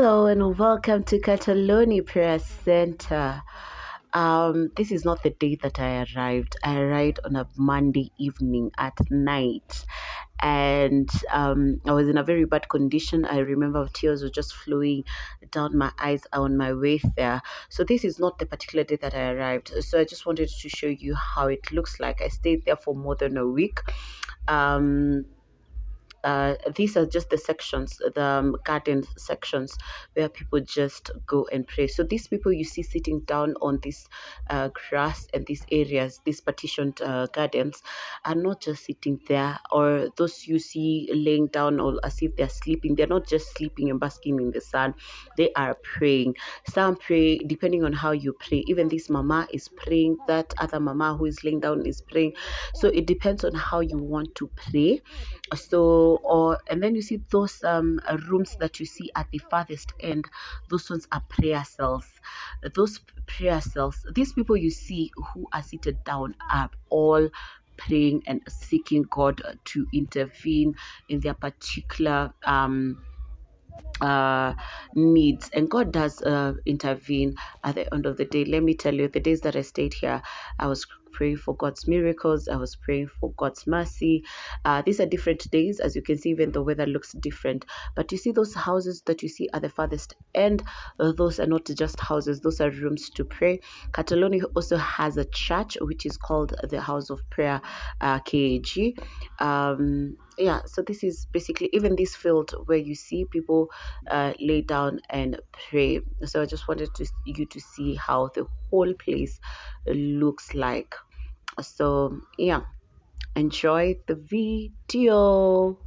Hello and welcome to Katoloni Prayer Center. This is not the day that I arrived. I arrived on a Monday evening at night, and I was in a very bad condition. I remember tears were just flowing down my eyes on my way there. So this is not the particular day that I arrived. So I just wanted to show you how it looks like. I stayed there for more than a week. These are just the sections, the garden sections where people just go and pray. So these people you see sitting down on this grass and these areas, these partitioned gardens, are not just sitting there, or those you see laying down or as if they're sleeping. They're not just sleeping and basking in the sun. They are praying. Some pray depending on how you pray. Even this mama is praying. That other mama who is laying down is praying. So it depends on how you want to pray. And then you see those rooms that you see at the farthest end. Those ones are prayer cells. Those prayer cells, these people you see who are seated down are all praying and seeking God to intervene in their particular needs, and God does intervene at the end of the day. Let me tell you, the days that I stayed here, I was praying for God's miracles. I was praying for God's mercy. These are different days. As you can see, even the weather looks different. But you see those houses that you see at the farthest end, those are not just houses. Those are rooms to pray. Catoloni also has a church, which is called the House of Prayer, KAG. So this is basically even this field where you see people lay down and pray. So I just wanted you to see how the whole place looks like. So yeah, enjoy the video.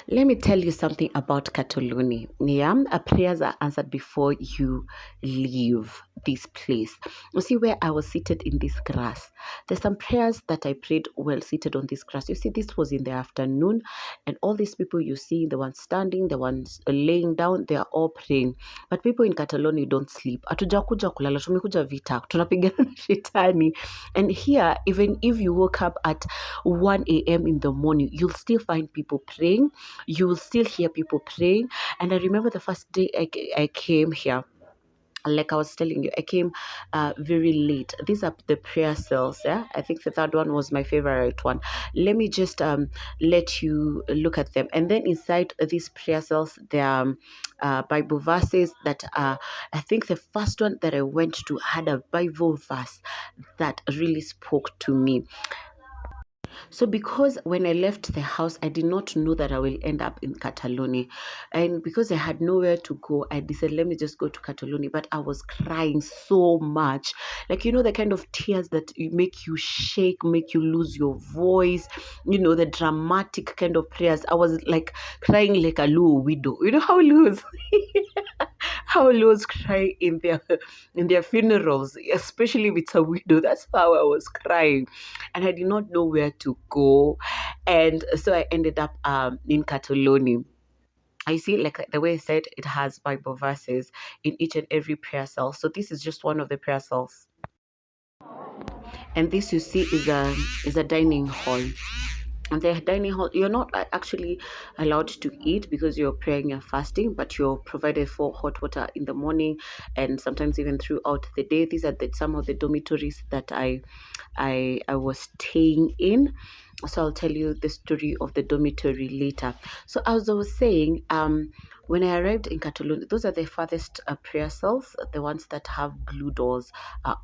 Let me tell you something about Katoloni. Yeah, prayers are answered before you leave this place. You see where I was seated in this grass. There's some prayers that I prayed while seated on this grass. You see, this was in the afternoon, and all these people you see, the ones standing, the ones laying down, they are all praying. But people in Catalonia don't sleep. Hatujakuja kulala, tumekuja vita, tunapigana na shetani. And here, even if you woke up at 1 a.m. in the morning, you'll still find people praying. You will still hear people praying. And I remember the first day I came here, like I was telling you, I came very late. These are the prayer cells. Yeah, I think the third one was my favorite one. Let me just let you look at them. And then inside these prayer cells, there are Bible verses that I think the first one that I went to had a Bible verse that really spoke to me. So because when I left the house, I did not know that I will end up in Catalonia. And because I had nowhere to go, I decided, let me just go to Catalonia. But I was crying so much. Like, you know, the kind of tears that make you shake, make you lose your voice, you know, the dramatic kind of prayers. I was like crying like a little widow. You know how Luos cry in their funerals, especially with a widow. That's how I was crying, and I did not know where to go, and so I ended up in Katoloni. I see, like the way I said, it has Bible verses in each and every prayer cell. So this is just one of the prayer cells, and this you see is a dining hall. And the dining hall, you're not actually allowed to eat because you're praying and fasting, but you're provided for hot water in the morning and sometimes even throughout the day. These are some of the dormitories that I was staying in. So I'll tell you the story of the dormitory later. So as I was saying, when I arrived in Catalonia, those are the farthest prayer cells, the ones that have blue doors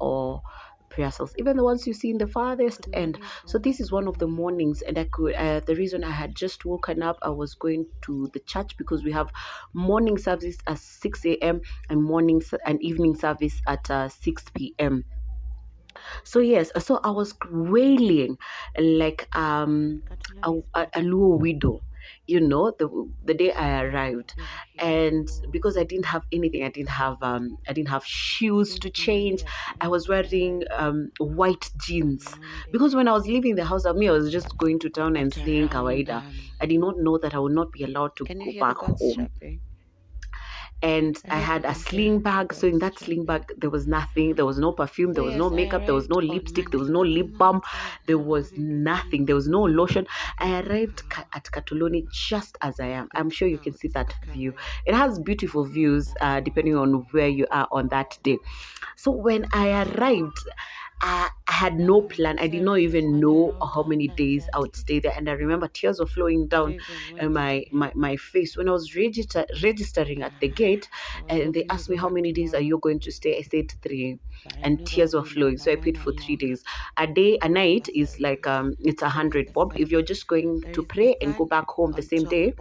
or prayer cells, even the ones you see in the farthest end. So this is one of the mornings, and I could the reason I had just woken up, I was going to the church because we have morning service at 6 a.m. and evening service at 6 p.m. So yes, so I was wailing like a little widow, you know, the day I arrived. And because I didn't have anything, I didn't have shoes to change. I was wearing white jeans because when I was leaving the house, I was just going to town and saying kawaida. I did not know that I would not be allowed to go back home. and I had a sling bag. So in that sling bag, there was nothing. There was no perfume. There was no makeup. There was no lipstick. There was no lip balm. There was nothing. There was no lotion. I arrived at Katoloni just as I am. I'm sure you can see that view. It has beautiful views depending on where you are on that day. So when I arrived, I had no plan. I did not even know how many days I would stay there. And I remember tears were flowing down my face when I was registering at the gate. And they asked me, how many days are you going to stay? I said 3. And tears were flowing. So I paid for 3 days. A night is like, it's 100 bob. If you're just going to pray and go back home the same day,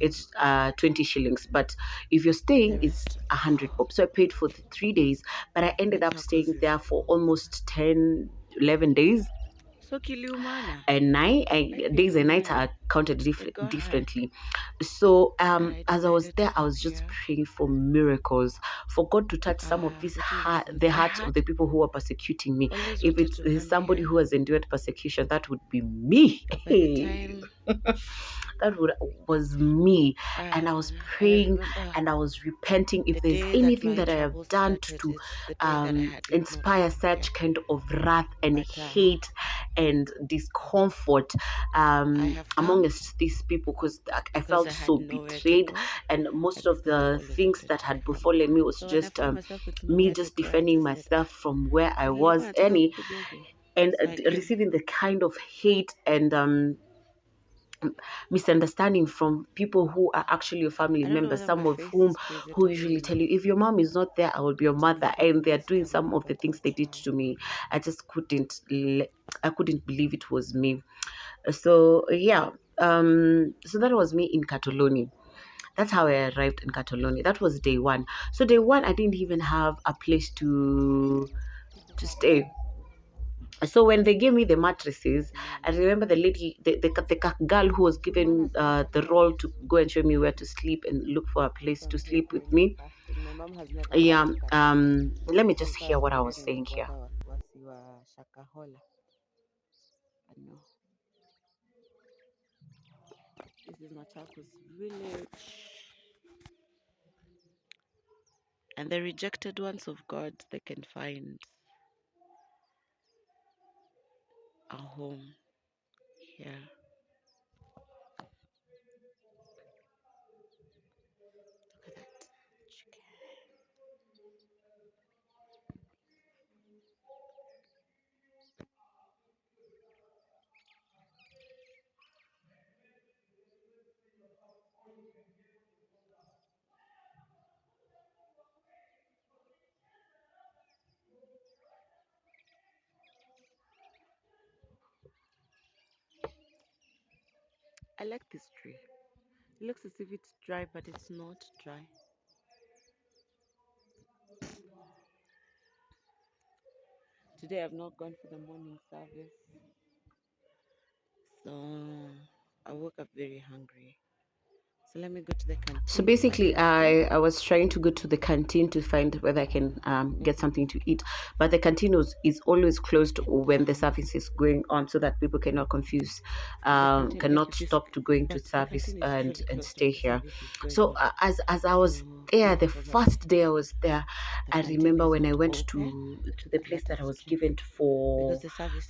it's 20 shillings. But if you're staying, it's 100 bob. So I paid for the 3 days, but I ended up staying there for almost 10, 11 days. And days and nights are counted differently. So as I was there, I was just praying for miracles, for God to touch some of the hearts of the people who are persecuting me. If it's somebody who has endured persecution, that would be me. That was me. And I was praying and I was repenting. If there's anything that I have done to inspire such kind of wrath and hate and discomfort amongst these people, because I felt so betrayed, and most of the things that had befallen me was just me just defending myself from where I was and receiving the kind of hate and misunderstanding from people who are actually your family members, some of whom who usually tell you, if your mom is not there, I will be your mother, and they're doing some of the things they did to me. I just couldn't believe it was me. So yeah, so that was me in Catoloni. That's how I arrived in Catalonia. That was day 1. So day 1, I didn't even have a place to stay. So when they gave me the mattresses, I remember the lady, the girl who was given the role to go and show me where to sleep and look for a place to sleep with me. Yeah. Let me just hear what I was saying here. This is Machakos village. And the rejected ones of God, they can find a home here. Look at that chicken. I like this tree. It looks as if it's dry, but it's not dry. Today I've not gone for the morning service. So I woke up very hungry. So let me go to the canteen. So basically, I was trying to go to the canteen to find whether I can get something to eat. But the canteen is always closed when the service is going on, so that people cannot cannot stop to going to service and stay here. So as I was there, the first day I was there, I remember when I went to the place that I was given for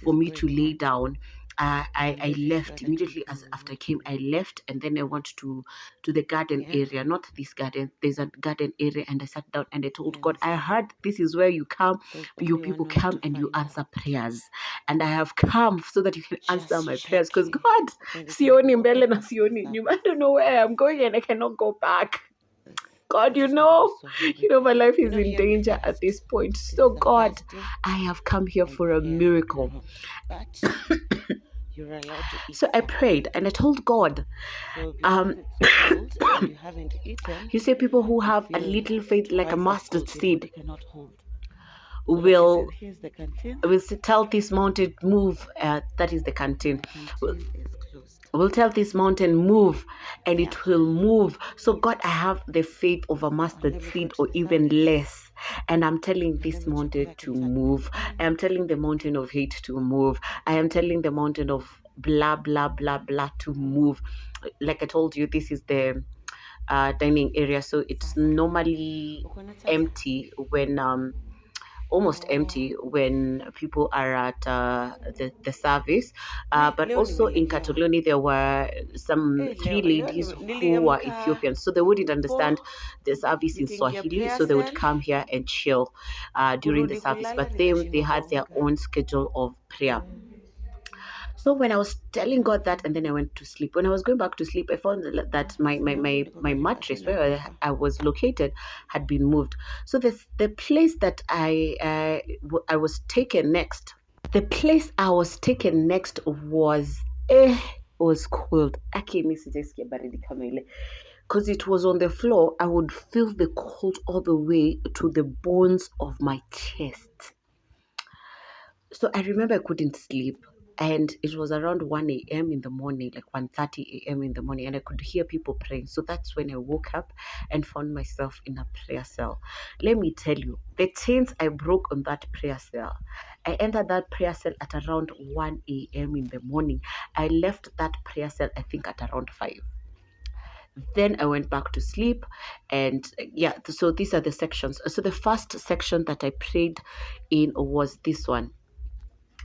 me to lay down. I left immediately after I came. I left, and then I went to the garden area, not this garden. There's a garden area, and I sat down and I told God, I heard this is where you come, you people come and you answer prayers, and I have come so that you can answer my prayers. Because God, sioni mbele na sioni nyuma. I don't know where I'm going, and I cannot go back. God, you know my life is in danger at this point. So God, I have come here for a miracle. So I prayed and I told God, you say people who have a little faith like a mustard seed will tell this mountain move. That is the canteen. We'll tell this mountain move, and it will move. So God, I have the faith of a mustard seed or even less, and I'm telling this mountain to move. I am telling the mountain of hate to move. I am telling the mountain of blah blah blah blah to move. Like I told you, this is the dining area, so it's normally empty when almost empty when people are at the service. But also in Catoloni, there were some three ladies who were Ethiopians, so they wouldn't understand the service in Swahili, so they would come here and chill during the service. But they had their own schedule of prayer. So when I was telling God that, and then I went to sleep. When I was going back to sleep, I found that my mattress where I was located had been moved. So the place that I was taken next. The place I was taken next was cold. Because it was on the floor. I would feel the cold all the way to the bones of my chest. So I remember I couldn't sleep, and it was around 1 a.m. in the morning, like 1:30 a.m. in the morning, and I could hear people praying. So that's when I woke up and found myself in a prayer cell. Let me tell you, the chains I broke on that prayer cell. I entered that prayer cell at around 1 a.m. in the morning. I left that prayer cell, I think, at around 5. Then I went back to sleep, and yeah, so these are the sections. So the first section that I prayed in was this one,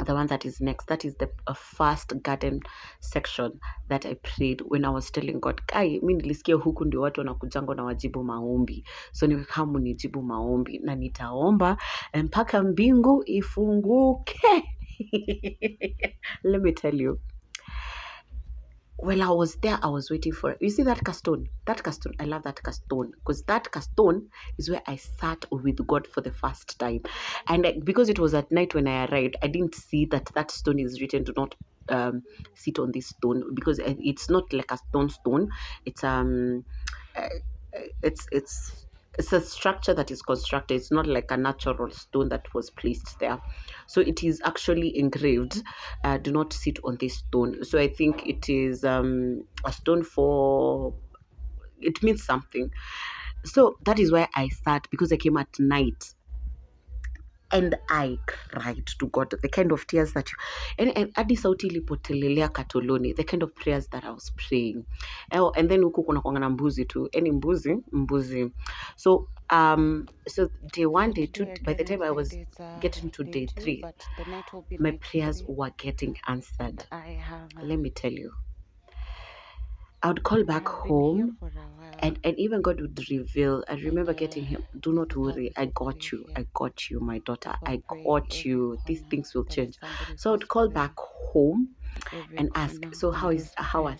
the one that is next. That is the first garden section that I prayed when I was telling God, kai mi nilisikia huku ndio watu wanakujanga na wajibu maombi, so nikamu nijibu maombi na nitaomba mpaka mbingu ifunguke. Let me tell you, while I was there, I was waiting for it. You see that castone? That castone, I love that castone, because that castone is where I sat with God for the first time. And because it was at night when I arrived, I didn't see that stone is written, do not sit on this stone, because it's not like a stone. It's it's it's a structure that is constructed. It's not like a natural stone that was placed there. So it is actually engraved, do not sit on this stone. So I think it is a stone for, it means something. So that is why I sat, because I came at night. And I cried to God, the kind of tears that and hadi sauti ilipotelelea Katoloni, the kind of prayers that I was praying. And then huku kuna kwanga na mbuzi tu, any mbuzi. So so day 1, day 2, by the time I was getting to day 3, my prayers were getting answered. Let me tell you, I would call back home, and even God would reveal. I remember getting him, do not worry, I got you, my daughter, I got you, these things will change. So I would call back home and ask, so how are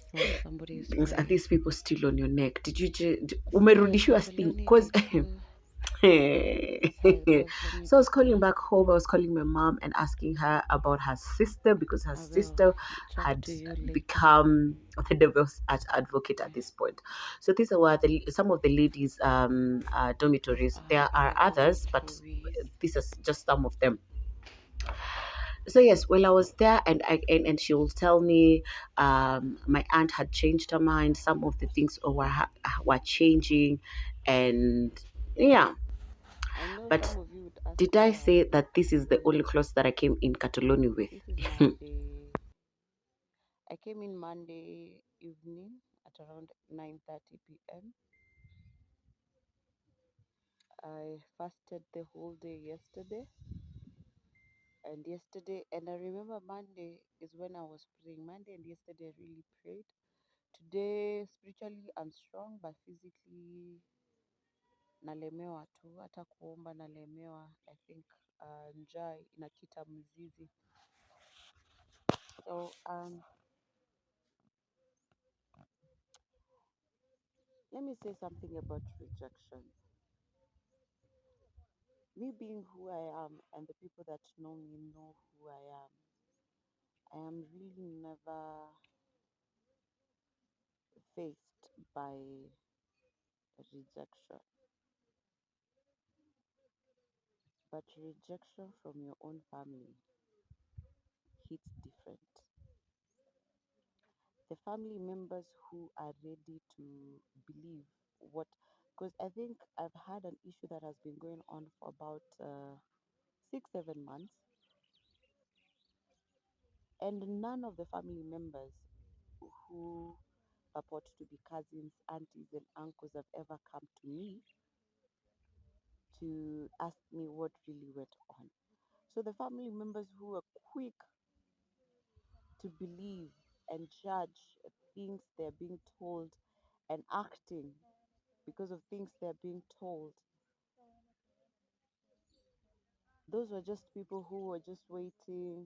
things? Are these people still on your neck? Did you umerudishiwa sting? Because so I was calling back home. I was calling my mom and asking her about her sister, because her sister had become the devil's advocate at this point. So these were some of the ladies' dormitories. There are others, but these are just some of them. So yes, well, I was there, and she will tell me my aunt had changed her mind. Some of the things were changing, and yeah. But did I say that this is the only clothes that I came in Katoloni with? I came in Monday evening at around 9:30 p.m. I fasted the whole day yesterday. And I remember Monday is when I was praying. Monday and yesterday I really prayed. Today, spiritually, I'm strong, but physically, nalemewa tu. Hata kuomba nalemewa. I think njaa inakita mzizi. So, let me say something about rejection. Me being who I am, and the people that know me know who I am really never faced by rejection. But rejection from your own family hits different. The family members who are ready to believe what, because I think I've had an issue that has been going on for about 6-7 months, and none of the family members who purport to be cousins, aunties, and uncles have ever come to me to ask me what really went on. So the family members who were quick to believe and judge things they're being told and acting because of things they're being told, those were just people who were just waiting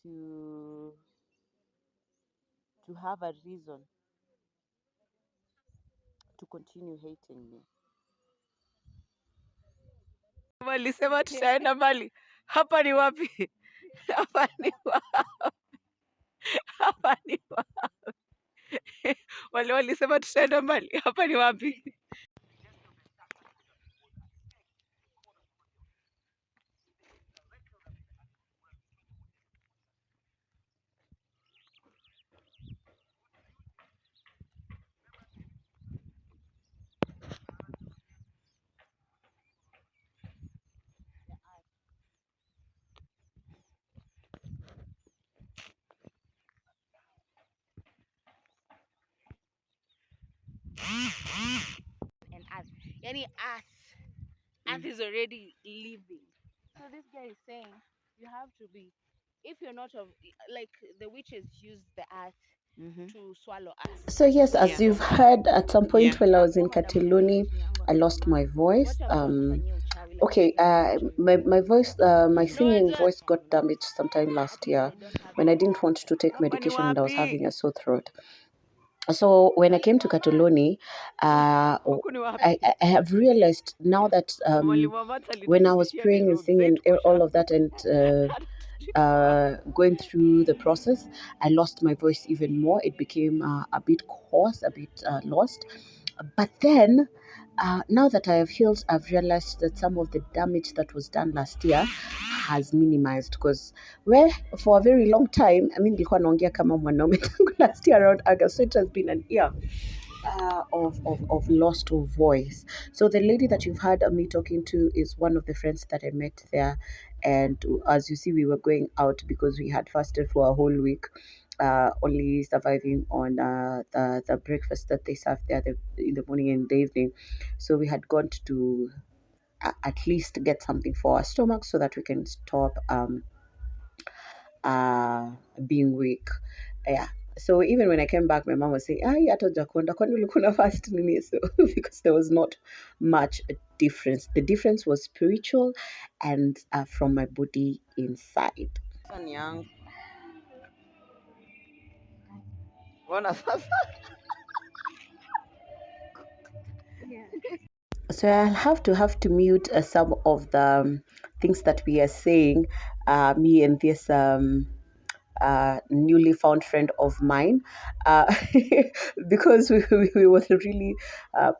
to have a reason to continue hating me. Walisema tutaenda mbali. Hapa ni wapi? Hapa ni hapa ni wale walisema tutaenda mbali. Hapa ni wapi? And earth. Yani earth is already living. So this guy is saying you have to be, if you're not of, like the witches use the earth to swallow us. So yes, as you've heard, at some point while I was in Katoloni, I lost my voice. Okay, my voice, my singing voice got damaged sometime last year when I didn't want to take medication and I was having a sore throat. So when I came to Katoloni, I have realized now that when I was praying and singing all of that and going through the process, I lost my voice even more. It became a bit hoarse, a bit lost. But then, now that I have healed, I've realized that some of the damage that was done last year has minimized, because for a very long time, I mean, nilikuwa naongea kama mwanaume tangu last year around August, so it has been an year of lost of voice. So the lady that you've heard me talking to is one of the friends that I met there, and as you see, we were going out because we had fasted for a whole week, only surviving on the breakfast that they serve there in the morning and the evening. So we had gone to at least get something for our stomach so that we can stop being weak. Yeah. So even when I came back, my mom was saying, hata hujakonda, kwani ulikuwa na fast nini? So because there was not much difference. The difference was spiritual and from my body inside. So I'll have to mute some of the things that we are saying, me and this newly found friend of mine, because we were really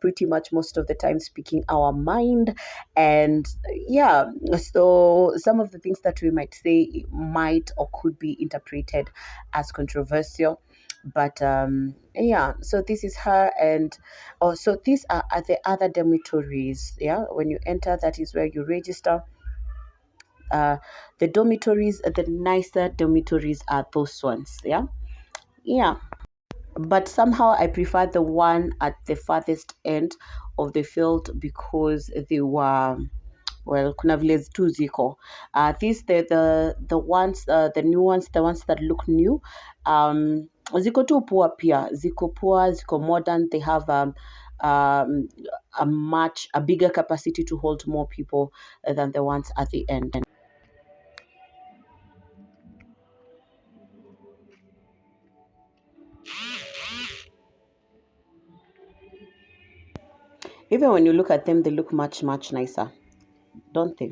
pretty much most of the time speaking our mind. And yeah, so some of the things that we might say might or could be interpreted as controversial. But yeah, so this is her, and so these are the other dormitories. Yeah, when you enter, that is where you register. The dormitories, the nicer dormitories are those ones. Yeah, but somehow I prefer the one at the farthest end of the field because they were, well, kuna vile tu ziko. These the ones, the new ones, the ones that look new, ziko tu poor pia, ziko poor, ziko modern. They have a bigger capacity to hold more people than the ones at the end. Even when you look at them, they look much, much nicer, don't they?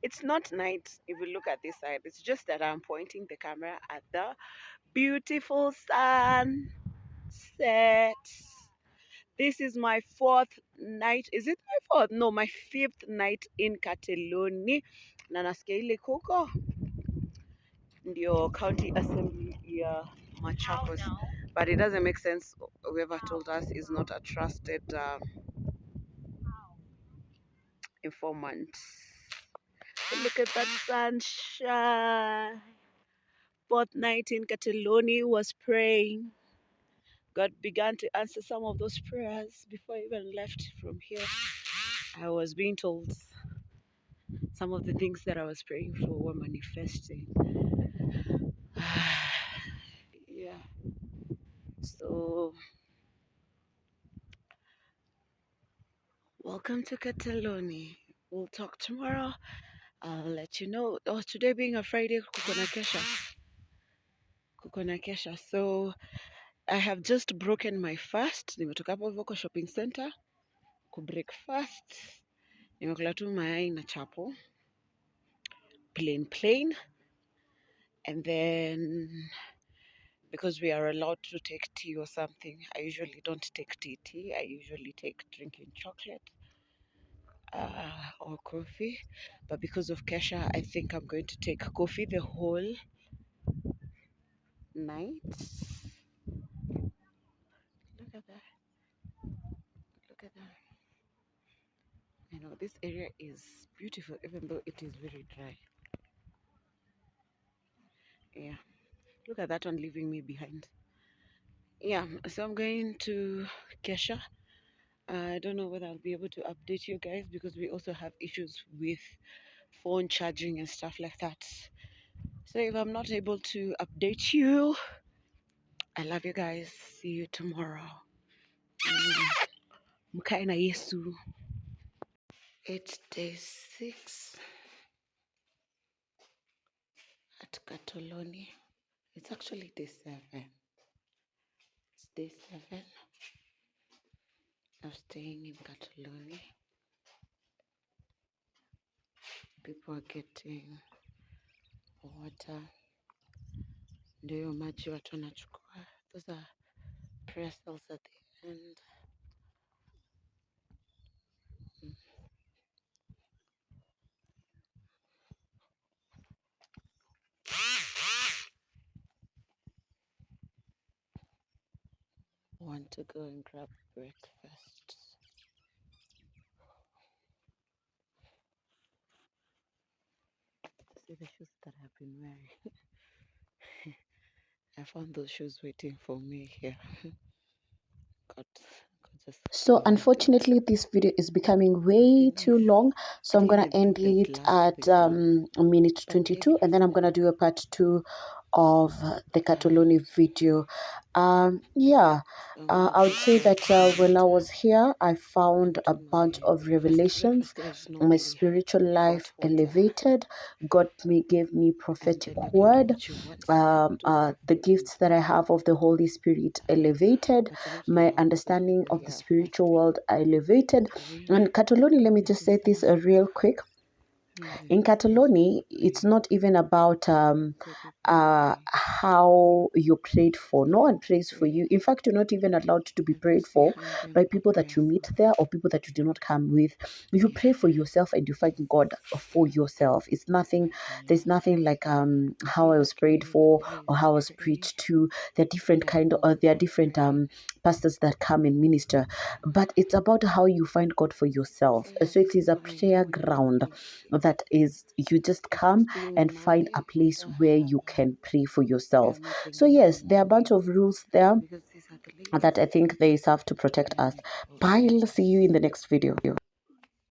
It's not night if you look at this side. It's just that I'm pointing the camera at the beautiful sunset. This is my fourth night. Is it my fourth? No, my fifth night in Catoloni. Na nasikia ile kuko ndio county assembly ya Machakos But it doesn't make sense. Whoever told us is not a trusted informant. Look at that sunshine. Fourth night in Catoloni was praying. God began to answer some of those prayers before I even left from here. I was being told some of the things that I was praying for were manifesting. Yeah. So, welcome to Catalonia. We'll talk tomorrow. I'll let you know. Oh, today being a Friday, kukona kesha. So, I have just broken my fast. Nimetoka hapo hivyo kwa shopping center kubreak fast. Nimekula tu mayai na chapo. Plain. And then, because we are allowed to take tea or something, I usually don't take tea. I usually take drinking chocolate or coffee. But because of Kesha, I think I'm going to take coffee the whole night. Look at that. Look at that. I know this area is beautiful, even though it is very dry. Yeah. Look at that one leaving me behind. Yeah, so I'm going to Kesha. I don't know whether I'll be able to update you guys because we also have issues with phone charging and stuff like that. So if I'm not able to update you, I love you guys. See you tomorrow. Mkae na Yesu. It's day 6 at Katoloni. It's actually day 7. It's day 7 of staying in Katoloni. People are getting water. Ndio maji watu wanachukua. Those are prayer cells at the end. Want to go and grab breakfast. See the shoes that I've been wearing. I found those shoes waiting for me here. So unfortunately this video is becoming way too long, so I'm gonna end it at minute 22, and then I'm gonna do a part 2 of the Katoloni video. Yeah, I would say that when I was here I found a bunch of revelations. My spiritual life elevated. God gave me prophetic word. The gifts that I have of the Holy Spirit elevated. My understanding of the spiritual world elevated. And Catoloni, let me just say this real quick. In Catoloni, it's not even about how you're prayed for. No one prays for you. In fact, you're not even allowed to be prayed for by people that you meet there or people that you do not come with. You pray for yourself and you find God for yourself. It's nothing. There's nothing like how I was prayed for or how I was preached to. There are different pastors that come and minister, but it's about how you find God for yourself. So it is a prayer ground that is, you just come and find a place where you can pray for yourself. So yes, there are a bunch of rules there that I think they serve to protect us. Bye. I'll see you in the next video.